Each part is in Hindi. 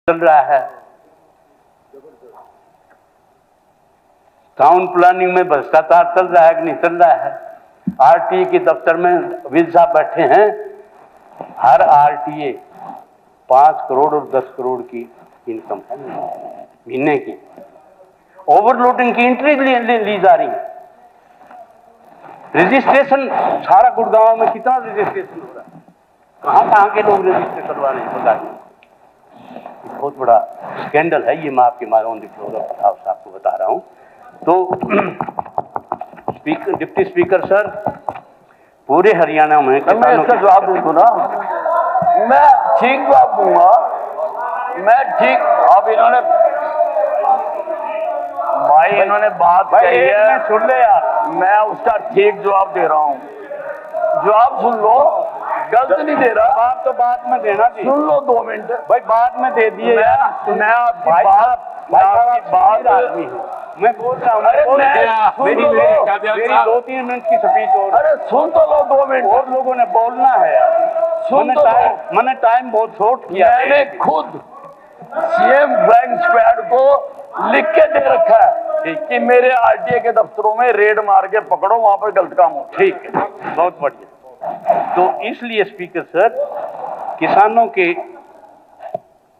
चल रहा है। टाउन प्लानिंग में भ्रष्टाचार चल रहा है कि नहीं चल रहा है। आरटीए के दफ्तर में विज साहब बैठे हैं, हर आरटीए 5 करोड़ और 10 करोड़ की इनकम है महीने की। ओवरलोडिंग की एंट्री ली जा रही है। रजिस्ट्रेशन सारा गुड़गांव में कितना रजिस्ट्रेशन हो रहा है, कहाँ के लोग रजिस्टर करवा रहे हैं पता नहीं। बहुत बड़ा स्कैंडल है ये, मैं आपके माध्यम से आपको बता रहा हूं। तो डिप्टी स्पीकर सर, पूरे हरियाणा में मैं इसका जवाब दूंगा ना, मैं ठीक जवाब दूंगा, मैं ठीक। अब इन्होंने बात कही है, सुन ले यार, मैं उसका ठीक जवाब दे रहा हूँ। जवाब सुन लो, गलत नहीं दे रहा। आप तो बाद में देना जी, सुन लो 2 मिनट भाई, बाद में दे दिए। मैं आपकी बात आदमी हूँ, मैं बोल रहा हूँ। मेरी 2-3 मिनट की स्पीच और, अरे सुन तो लो 2 मिनट, और लोगों ने बोलना है यार। सुन तो लो। मैंने टाइम बहुत शॉर्ट किया। मैंने खुद सीएम फ्लैग स्क्वाड को लिख के दे रखा है कि मेरे आरटीए के दफ्तरों में रेड मार के पकड़ो, वहां पर गलत काम हो। ठीक है, बहुत बढ़िया। तो इसलिए स्पीकर सर, किसानों के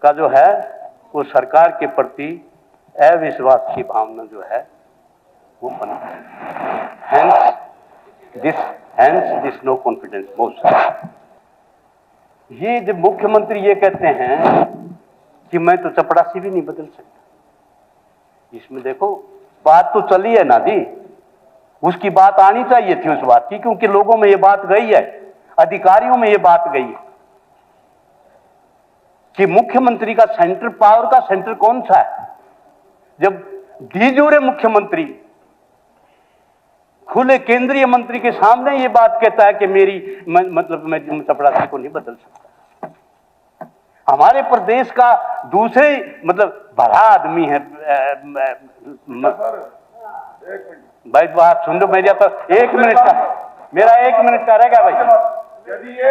का जो है वो सरकार के प्रति अविश्वास की भावना जो है वो बना है। Hence this no confidence most. ये जब मुख्यमंत्री ये कहते हैं कि मैं तो चपरासी भी नहीं बदल सकता, इसमें देखो बात तो चली है ना जी, उसकी बात आनी चाहिए थी उस बात की, क्योंकि लोगों में ये बात गई है, अधिकारियों में ये बात गई है कि मुख्यमंत्री का सेंटर पावर का सेंटर कौन सा है। जब डी जूरे मुख्यमंत्री खुले केंद्रीय मंत्री के सामने ये बात कहता है कि मैं चपरासी को नहीं बदल सकता। हमारे प्रदेश का दूसरे बड़ा आदमी है। भाई बात सुन लो मेरी, तो 1 मिनट का, मेरा 1 मिनट का रहेगा भाई। यदि ये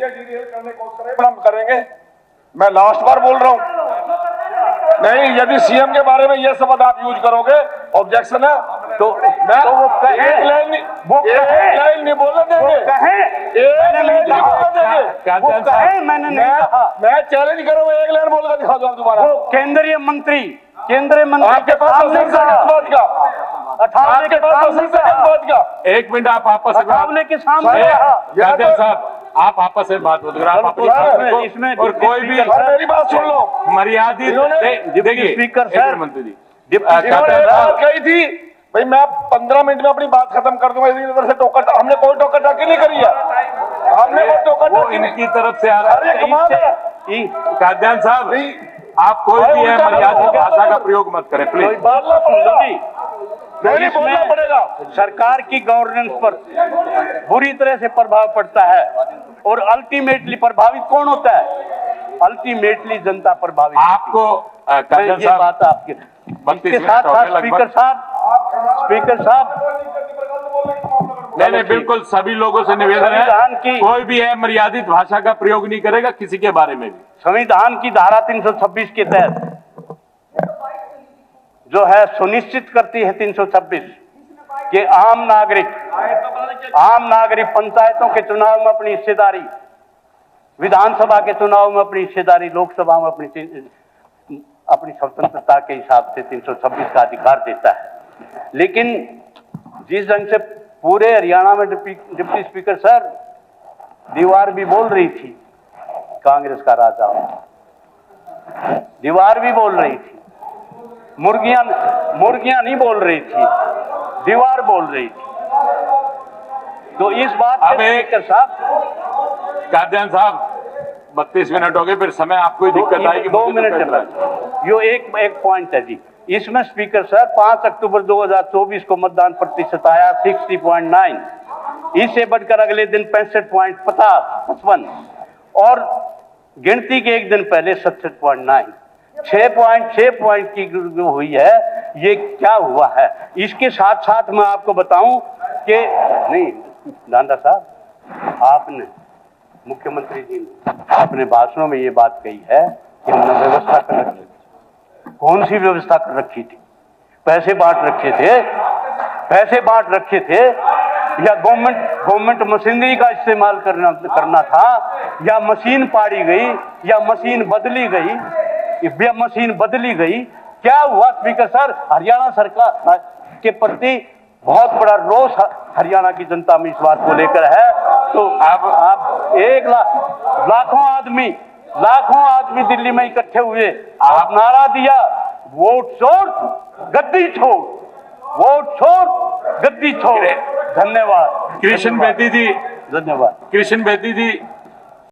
डीरेल करने की कोशिश करें, हम करेंगे। मैं लास्ट बार बोल रहा हूं, नहीं, यदि सीएम के बारे में ये शब्द आप यूज करोगे, ऑब्जेक्शन है, तो मैं एक लाइन नहीं बोलने देंगे, एक लाइन नहीं बोलने देंगे। मैंने नहीं कहा, मैं चैलेंज करूंगा, 1 लाइन बोलकर दिखा दो आप दोबारा। वो केंद्रीय मंत्री आपके पास सामने बात का, आपके पास बात का। 1 मिनट, आप आपस में सामने के सामने साहब, आप आपस में बात होती है इसमें, और कोई भी मेरी बात सुन लो। मर्यादित देखिए स्पीकर सर, मंत्री जी बात कही थी भाई, मैं 15 मिनट में अपनी बात खत्म कर दूंगा। इधर से टोकर, हमने कोई टोकर टाकी नहीं करी है, हमने कोई टोकर टाकी इनकी तरफ से आ रहा है। कमाल है काद्यान साहब, आप कोई भी है मर्यादित भाषा का प्रयोग मत करें प्लीज। बात सुन लो जी, नहीं बोलना पड़ेगा। सरकार की गवर्नेंस पर बुरी तरह से प्रभाव पड़ता है, और अल्टीमेटली प्रभावित कौन होता है? अल्टीमेटली जनता प्रभावित। आपको ये बात आपके इसके साथ साथ स्पीकर साहब नहीं, बिल्कुल सभी लोगों से निवेदन है, कोई भी है मर्यादित भाषा का प्रयोग नहीं करेगा किसी के बारे में भी। संविधान की धारा 326 के तहत जो है सुनिश्चित करती है 326 कि आम नागरिक पंचायतों के चुनाव में अपनी हिस्सेदारी, विधानसभा के चुनाव में अपनी हिस्सेदारी, लोकसभा में अपनी स्वतंत्रता के हिसाब से 326 का अधिकार देता है। लेकिन जिस ढंग से पूरे हरियाणा में डिप्टी स्पीकर सर, दीवार भी बोल रही थी, कांग्रेस का राजा दीवार भी बोल रही थी, मुर्गियां नहीं बोल रही थी, दीवार बोल रही थी। तो इस बात स्पीकर साहब, काद्यान साहब 32 मिनट हो गए, फिर समय आपको दिक्कत आएगी। 2 मिनट चल, यो एक पॉइंट है जी इसमें स्पीकर सर। 5 अक्टूबर 2024 को मतदान प्रतिशत आया 60.9, इससे बढ़कर अगले दिन 65.55, और गिनती के 1 दिन पहले 67.9, 6 पॉइंट की जो हुई है। ये क्या हुआ है? इसके साथ साथ मैं आपको बताऊं कि नहीं, डांडा साहब, आपने मुख्यमंत्री जी ने अपने भाषणों में ये बात कही है इन्होंने व्यवस्था कर रखी थी। कौन सी व्यवस्था कर रखी थी? पैसे बांट रखे थे, पैसे बांट रखे थे, या गवर्नमेंट मशीनरी का इस्तेमाल करना था, या मशीन पाड़ी गई, या मशीन बदली गई, या मशीन बदली गई? क्या हुआ स्पीकर सर? हरियाणा सरकार के प्रति बहुत बड़ा रोष हरियाणा की जनता में इस बात को लेकर है। तो आप 1 लाख लाखों आदमी दिल्ली में इकट्ठे हुए, आप नारा दिया, वोट छोड़ गद्दी छोड़, वोट छोड़ गद्दी छोड़। धन्यवाद। कृष्ण बेदी जी, धन्यवाद। कृष्ण बेदी जी,